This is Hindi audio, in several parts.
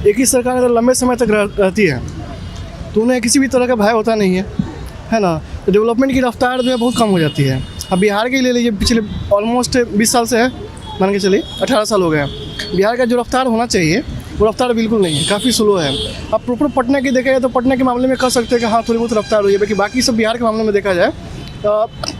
एक ही सरकार अगर लंबे समय तक रहती है तो उन्हें किसी भी तरह का भय होता नहीं है ना। तो डेवलपमेंट की रफ्तार जो है बहुत कम हो जाती है। अब बिहार के ले लीजिए, पिछले ऑलमोस्ट 20 साल से है, मान के चलिए 18 साल हो गए हैं। बिहार का जो रफ्तार होना चाहिए वो रफ्तार बिल्कुल नहीं है, काफ़ी स्लो है। अब प्रॉपर पटना की देखा जाए तो पटना के मामले में कह सकते हैं कि हाँ थोड़ी बहुत रफ्तार हुई है, बाकी सब बिहार के मामले में देखा जाए,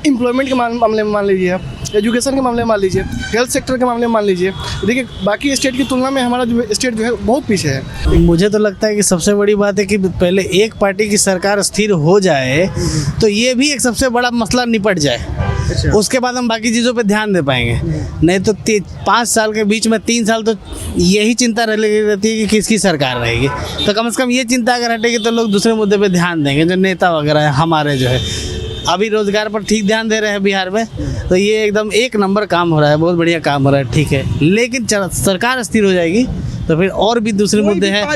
एम्प्लॉयमेंट के मामले में मान लीजिए, एजुकेशन के मामले में मान लीजिए, हेल्थ सेक्टर के मामले में मान लीजिए, देखिए बाकी स्टेट की तुलना में हमारा जो स्टेट जो है बहुत पीछे है। मुझे तो लगता है कि सबसे बड़ी बात है कि पहले एक पार्टी की सरकार स्थिर हो जाए तो ये भी एक सबसे बड़ा मसला निपट जाए। उसके बाद हम बाकी चीज़ों पे ध्यान दे पाएंगे। नहीं तो 5 साल के बीच में 3 साल तो यही चिंता रहती है कि किसकी सरकार रहेगी। तो कम से कम ये चिंता अगर हटेगी तो लोग दूसरे मुद्दे पे ध्यान देंगे। जो नेता वगैरह है हमारे जो है अभी रोजगार पर ठीक ध्यान दे रहे हैं बिहार में, तो ये एकदम 1 नंबर काम हो रहा है, बहुत बढ़िया काम हो रहा है, ठीक है। लेकिन सरकार स्थिर हो जाएगी तो फिर और भी दूसरे मुद्दे हैं।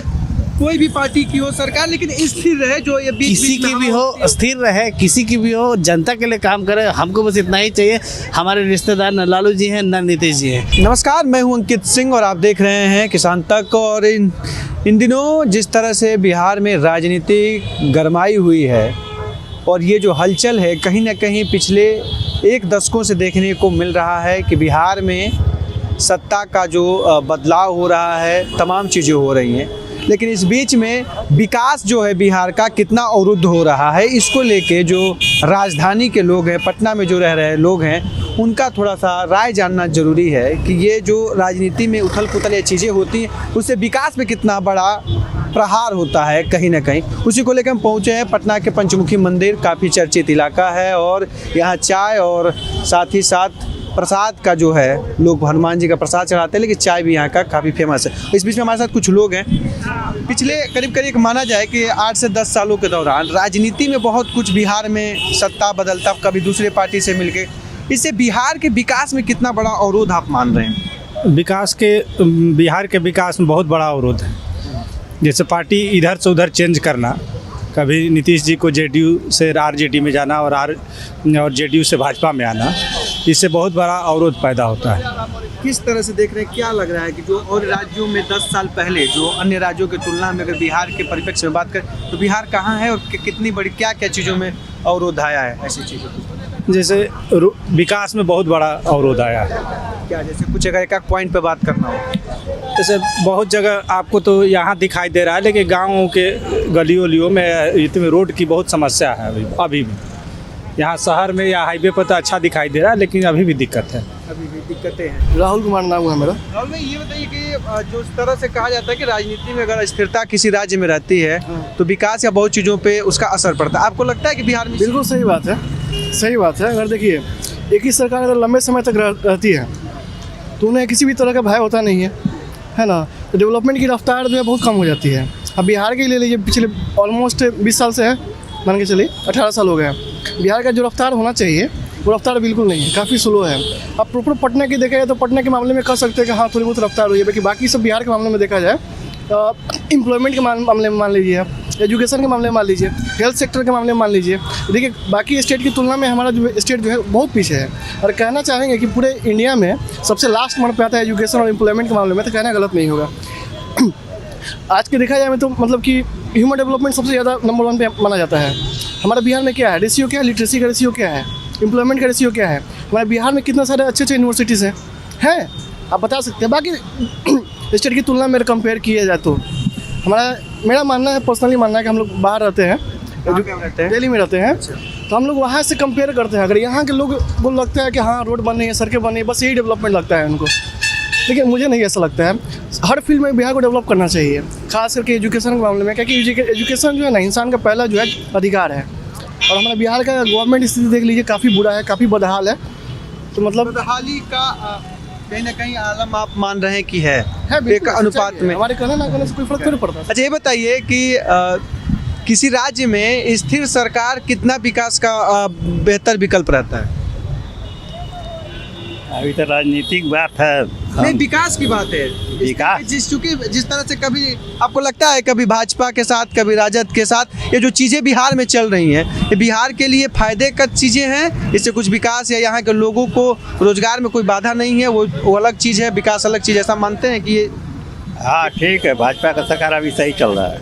कोई भी पार्टी की हो सरकार, लेकिन स्थिर रहे, जो ये किसी की भी हो स्थिर रहे, किसी की भी हो, जनता के लिए काम करे। हमको बस इतना ही चाहिए। हमारे रिश्तेदार न लालू जी हैं न नीतीश जी हैं। नमस्कार, मैं हूं अंकित सिंह और आप देख रहे हैं किसान तक। और इन दिनों जिस तरह से बिहार में राजनीति गरमाई हुई है और ये जो हलचल है कहीं ना कहीं पिछले 1 दशकों से देखने को मिल रहा है कि बिहार में सत्ता का जो बदलाव हो रहा है, तमाम चीज़ें हो रही हैं, लेकिन इस बीच में विकास जो है बिहार का कितना अवरुद्ध हो रहा है, इसको लेके जो राजधानी के लोग हैं, पटना में जो रह रहे लोग हैं, उनका थोड़ा सा राय जानना ज़रूरी है कि ये जो राजनीति में उथल पुथल ये चीज़ें होती हैं उससे विकास में कितना बड़ा प्रहार होता है कहीं ना कहीं। उसी को लेकर हम पहुँचे हैं पटना के पंचमुखी मंदिर, काफ़ी चर्चित इलाका है और यहाँ चाय और साथ ही साथ प्रसाद का जो है, लोग हनुमान जी का प्रसाद चढ़ाते हैं, लेकिन चाय भी यहाँ का काफ़ी फेमस है। इस बीच में हमारे साथ कुछ लोग हैं। पिछले करीब माना जाए कि 8 से 10 सालों के दौरान राजनीति में बहुत कुछ बिहार में सत्ता बदलता, कभी दूसरे पार्टी से मिलके, इससे बिहार के विकास में कितना बड़ा अवरोध आप मान रहे हैं? बिहार के विकास में बहुत बड़ा अवरोध है। जैसे पार्टी इधर से उधर चेंज करना, कभी नीतीश जी को जेडीयू से आरजेडी में जाना और जेडीयू से भाजपा में आना, इससे बहुत बड़ा अवरोध पैदा होता है। किस तरह से देख रहे हैं? क्या लग रहा है कि जो और राज्यों में 10 साल पहले जो अन्य राज्यों की तुलना में अगर बिहार के परिप्रेक्ष्य में बात करें तो बिहार कहाँ है और कितनी बड़ी क्या क्या चीज़ों में अवरोध आया है? ऐसी चीज़ों जैसे विकास में बहुत बड़ा अवरोध आया है। क्या, जैसे कुछ अगर एक बात पे करना हो, जैसे बहुत जगह आपको तो यहाँ दिखाई दे रहा है, लेकिन गाँवों के गलियों में इतने रोड की बहुत समस्या है अभी भी। यहाँ शहर में या हाईवे पर तो अच्छा दिखाई दे रहा है, लेकिन अभी भी दिक्कत है, अभी भी दिक्कतें हैं। राहुल कुमार नाम है मेरा। राहुल भाई, ये बताइए कि जो इस तरह से कहा जाता है कि राजनीति में अगर स्थिरता किसी राज्य में रहती है तो विकास या बहुत चीज़ों पे उसका असर पड़ता है, आपको लगता है कि बिहार में? बिल्कुल सही बात है, सही बात है। अगर देखिए एक ही सरकार अगर लंबे समय तक रहती है तो उन्हें किसी भी तरह का भय होता नहीं है ना। तो डेवलपमेंट की रफ्तार जो है बहुत कम हो जाती है। अब बिहार के ले लीजिए, पिछले ऑलमोस्ट 20 साल से है, मान के चलिए 18 साल हो गए हैं। बिहार का जो रफ्तार होना चाहिए वो रफ्तार बिल्कुल नहीं है, काफ़ी स्लो है। अब प्रॉपर पटना की देखा जाए तो पटना के मामले में कह सकते हैं कि हाँ थोड़ी बहुत रफ्तार हुई है, बाकी सब बिहार के मामले में देखा जाए, एम्प्लॉयमेंट के मामले में मान लीजिए, एजुकेशन के मामले में मान लीजिए, हेल्थ सेक्टर के मामले में मान लीजिए, देखिए बाकी स्टेट की तुलना में हमारा जो स्टेट जो है बहुत पीछे है। और कहना चाहेंगे कि पूरे इंडिया में सबसे लास्ट नंबर पे आता है एजुकेशन और एम्प्लॉयमेंट के मामले में, तो कहना गलत नहीं होगा। आज के देखा जाए तो मतलब कि ह्यूमन डेवलपमेंट सबसे ज़्यादा नंबर 1 पे माना जाता है। हमारा बिहार में क्या है, रेशियो क्या है, लिटरेसी का रेशियो क्या है, एम्प्लॉयमेंट का रेशियो क्या है, हमारे बिहार में कितने सारे अच्छे यूनिवर्सिटीज़ हैं आप बता सकते हैं। बाकी स्टेट की तुलना में कंपेयर किया जाए तो मेरा मानना है, पर्सनली मानना है कि हम लोग बाहर रहते हैं, दिल्ली में रहते हैं, तो हम लोग वहाँ से कंपेयर करते हैं। अगर यहाँ के लोग को लगता है कि हाँ रोड बन रही है, सड़कें बन रही है, बस यही डेवलपमेंट लगता है उनको, लेकिन मुझे नहीं ऐसा लगता है। हर फील्ड में बिहार को डेवलप करना चाहिए, खास करके एजुकेशन के मामले में, क्योंकि एजुकेशन जो है ना इंसान का पहला जो है अधिकार है। और हमारा बिहार का गवर्नमेंट स्थिति देख लीजिए, काफ़ी बुरा है, काफ़ी बदहाल है। तो मतलब बदहाली का कहीं ना कहीं आलम आप मान रहे हैं कि है एक अनुपात में? हमारे कहने ना कहने से कोई फर्क नहीं पड़ता। अच्छा, ये बताइए कि किसी राज्य में स्थिर सरकार कितना विकास का बेहतर विकल्प रहता है? अभी तो राजनीतिक बात है, नहीं विकास की बात है। विकास जिस तरह से कभी आपको लगता है कभी भाजपा के साथ कभी राजद के साथ ये जो चीज़ें बिहार में चल रही हैं, ये बिहार के लिए फायदे का चीज़ें हैं, इससे कुछ विकास या यहाँ के लोगों को रोजगार में कोई बाधा नहीं है, वो अलग चीज़ है, विकास अलग चीज़, ऐसा मानते हैं कि ये? हाँ ठीक है, भाजपा का सरकार अभी सही चल रहा है,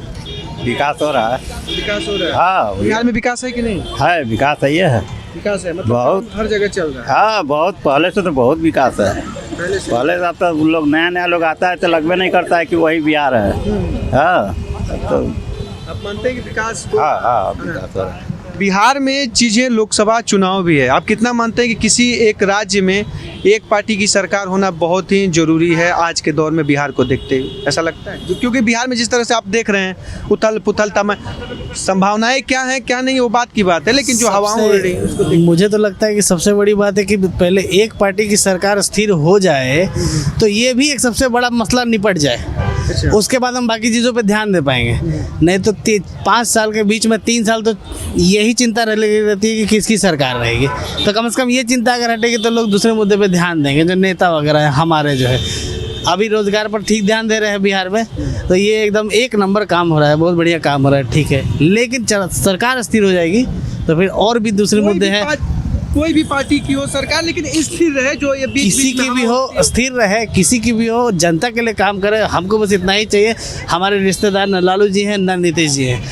विकास हो रहा है। विकास हो रहा है। हाँ बिहार में विकास है कि नहीं? है, विकास सही है। विकास है, मतलब बहुत। हर जगह चल रहा है। हाँ बहुत, पहले से तो बहुत विकास है। पहले से पहले से तो लोग नया लोग आता है तो लगभग नहीं करता है कि वही बिहार है। हाँ तो आप मानते हैं कि विकास हाँ विकास हो रहा है। बिहार में चीजें, लोकसभा चुनाव भी है, आप कितना मानते हैं कि किसी एक राज्य में एक पार्टी की सरकार होना बहुत ही जरूरी है आज के दौर में बिहार को देखते हुए, ऐसा लगता है? क्योंकि बिहार में जिस तरह से आप देख रहे हैं उथल पुथल संभावनाएं क्या है क्या नहीं वो बात की बात है, लेकिन जो हवाएं उड़ रही हैं उसको देख- मुझे तो लगता है कि सबसे बड़ी बात है कि पहले एक पार्टी की सरकार स्थिर हो जाए तो ये भी एक सबसे बड़ा मसला निपट जाए, उसके बाद हम बाकी चीज़ों पे ध्यान दे पाएंगे। नहीं तो 5 साल के बीच में 3 साल तो यही चिंता रहती है कि किसकी सरकार रहेगी, तो कम से कम ये चिंता अगर हटेगी तो लोग दूसरे मुद्दे पे ध्यान देंगे। जो नेता वगैरह है हमारे जो है अभी रोजगार पर ठीक ध्यान दे रहे हैं बिहार में, तो ये एकदम 1 नंबर काम हो रहा है, बहुत बढ़िया काम हो रहा है, ठीक है। लेकिन सरकार स्थिर हो जाएगी तो फिर और भी दूसरे मुद्दे हैं। कोई भी पार्टी की हो सरकार, लेकिन स्थिर रहे, जो ये बीच किसी की भी हो स्थिर रहे, किसी की भी हो, जनता के लिए काम करे, हमको बस इतना ही चाहिए। हमारे रिश्तेदार न लालू जी हैं न नीतीश जी हैं,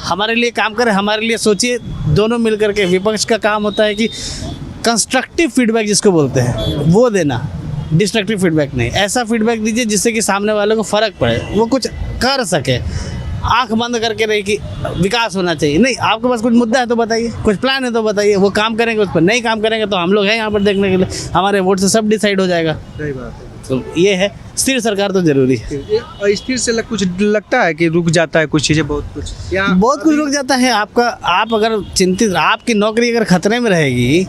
हमारे लिए काम करे, हमारे लिए सोचिए, दोनों मिल करके। विपक्ष का काम होता है कि कंस्ट्रक्टिव फीडबैक जिसको बोलते हैं वो देना, डिस्ट्रक्टिव फीडबैक नहीं। ऐसा फीडबैक दीजिए जिससे कि सामने वालों को फ़र्क पड़े, वो कुछ कर सके। आंख बंद करके नहीं कि विकास होना चाहिए, नहीं, आपके पास कुछ मुद्दा है तो बताइए, कुछ प्लान है तो बताइए, वो काम करेंगे, उस पर नहीं काम करेंगे तो हम लोग हैं यहाँ पर देखने के लिए, हमारे वोट से सब डिसाइड हो जाएगा। सही बात है। तो ये है, स्थिर सरकार तो जरूरी है। और स्थिर से कुछ लगता है कि रुक जाता है कुछ चीजें, बहुत कुछ या बहुत कुछ रुक जाता है आपका। आप अगर चिंतित, आपकी नौकरी अगर खतरे में रहेगी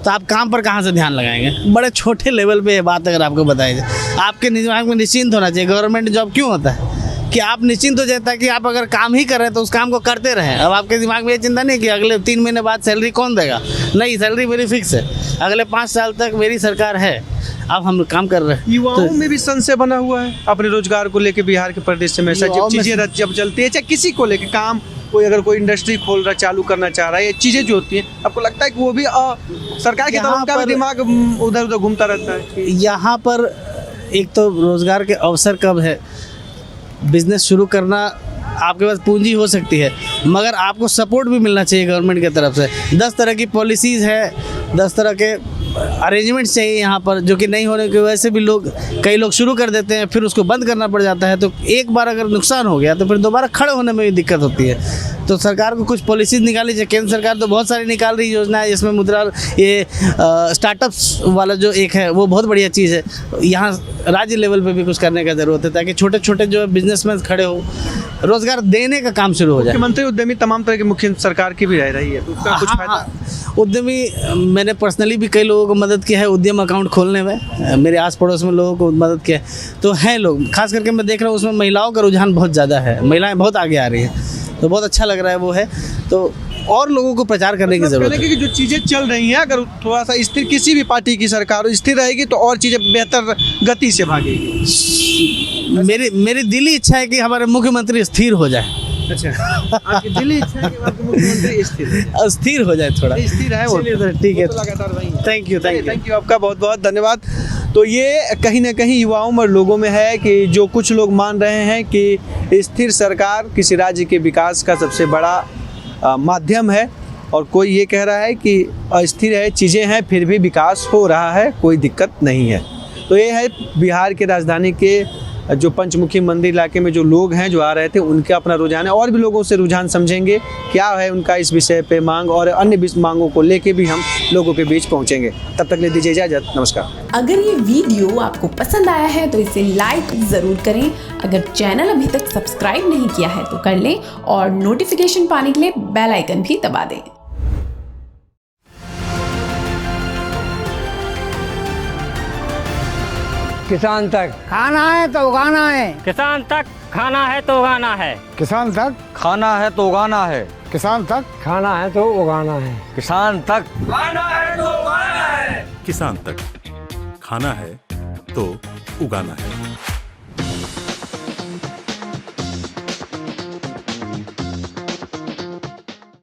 तो आप काम पर कहाँ से ध्यान लगाएंगे? बड़े छोटे लेवल पे ये बात अगर आपको बताई जाए, आपके दिमाग में निश्चिंत होना चाहिए। गवर्नमेंट जॉब क्यों होता है कि आप निश्चिंत हो जाता है कि आप अगर काम ही कर रहे हैं तो उस काम को करते रहें। अब आपके दिमाग में ये चिंता नहीं कि अगले 3 महीने बाद सैलरी कौन देगा, नहीं, सैलरी मेरी फिक्स है, अगले 5 साल तक मेरी सरकार है, अब हम काम कर रहे हैं। युवाओं में भी संशय बना हुआ है अपने रोजगार को लेके बिहार के परिदृश्य में। ऐसा युवाओं जब में चीजें जब चलती है, चाहे किसी को लेके काम, कोई अगर कोई इंडस्ट्री खोल रहा, चालू करना चाह रहा है, ये चीजें जो होती हैं, आपको लगता है कि वो भी सरकार की तरफ यहाँ उनका भी पर- दिमाग उधर उधर घूमता रहता है? यहाँ पर एक तो रोज़गार के अवसर कब है, बिजनेस शुरू करना, आपके पास पूंजी हो सकती है मगर आपको सपोर्ट भी मिलना चाहिए गवर्नमेंट की तरफ से। 10 तरह की पॉलिसीज़ है, 10 तरह के अरेंजमेंट्स चाहिए यहाँ पर, जो कि नहीं होने की वजह से भी कई लोग शुरू कर देते हैं, फिर उसको बंद करना पड़ जाता है। तो एक बार अगर नुकसान हो गया तो फिर दोबारा खड़े होने में भी दिक्कत होती है। तो सरकार को कुछ पॉलिसीज़ निकालनी चाहिए। केंद्र सरकार तो बहुत सारी निकाल रही योजना है, जिसमें मुद्रा, ये स्टार्टअप्स वाला जो एक है वो बहुत बढ़िया चीज़ है। यहाँ राज्य लेवल पे भी कुछ करने का ज़रूरत है ताकि छोटे छोटे जो बिजनेसमैन खड़े हो, रोज़गार देने का काम शुरू हो जाए। मुख्यमंत्री उद्यमी तमाम तरह की मुख्य सरकार की भी रह रही है, तो उसका कुछ फायदा? उद्यमी, मैंने पर्सनली भी कई लोगों को मदद किया है उद्यम अकाउंट खोलने में, मेरे आस पड़ोस में लोगों को मदद किया है। तो हैं लोग, खास करके मैं देख रहा हूँ उसमें महिलाओं का रुझान बहुत ज़्यादा है, महिलाएं बहुत आगे आ रही हैं, तो बहुत अच्छा लग रहा है वो है। तो और लोगों को प्रचार करने की ज़रूरत है। कि जो चीज़ें चल रही हैं, अगर थोड़ा सा स्थिर, किसी भी पार्टी की सरकार स्थिर रहेगी तो और चीज़ें बेहतर गति से भागेगी। मेरी दिली इच्छा है कि हमारे मुख्यमंत्री स्थिर हो जाए। अच्छा, आपकी दिली इच्छा है कि आपके मुख्यमंत्री स्थिर हो जाए, थोड़ा स्थिर है वो। चलिए तो ठीक है, वो तो लगातार वही है। Thank you. थैंक यू, आपका बहुत बहुत धन्यवाद। तो ये कहीं ना कहीं युवाओं और लोगों में है कि जो कुछ लोग मान रहे हैं कि स्थिर सरकार किसी राज्य के विकास का सबसे बड़ा माध्यम है, और कोई ये कह रहा है कि अस्थिर है, चीज़ें हैं फिर भी विकास हो रहा है, कोई दिक्कत नहीं है। तो ये है बिहार के राजधानी के जो पंचमुखी मंदिर इलाके में जो लोग हैं जो आ रहे थे, उनका अपना रुझान है। और भी लोगों से रुझान समझेंगे क्या है उनका इस विषय पे मांग, और अन्य मांगों को लेके भी हम लोगों के बीच पहुंचेंगे। तब तक ले दीजिए इजाजत, नमस्कार। अगर ये वीडियो आपको पसंद आया है तो इसे लाइक ज़रूर करें। अगर चैनल अभी तक सब्सक्राइब नहीं किया है तो कर लें, और नोटिफिकेशन पाने के लिए बेल आइकन भी दबा दें। किसान तक खाना है तो उगाना है, किसान तक खाना है तो उगाना है, किसान तक खाना है तो उगाना है, किसान तक खाना है तो उगाना है, किसान तक खाना है तो उगाना है, किसान तक खाना है तो उगाना है।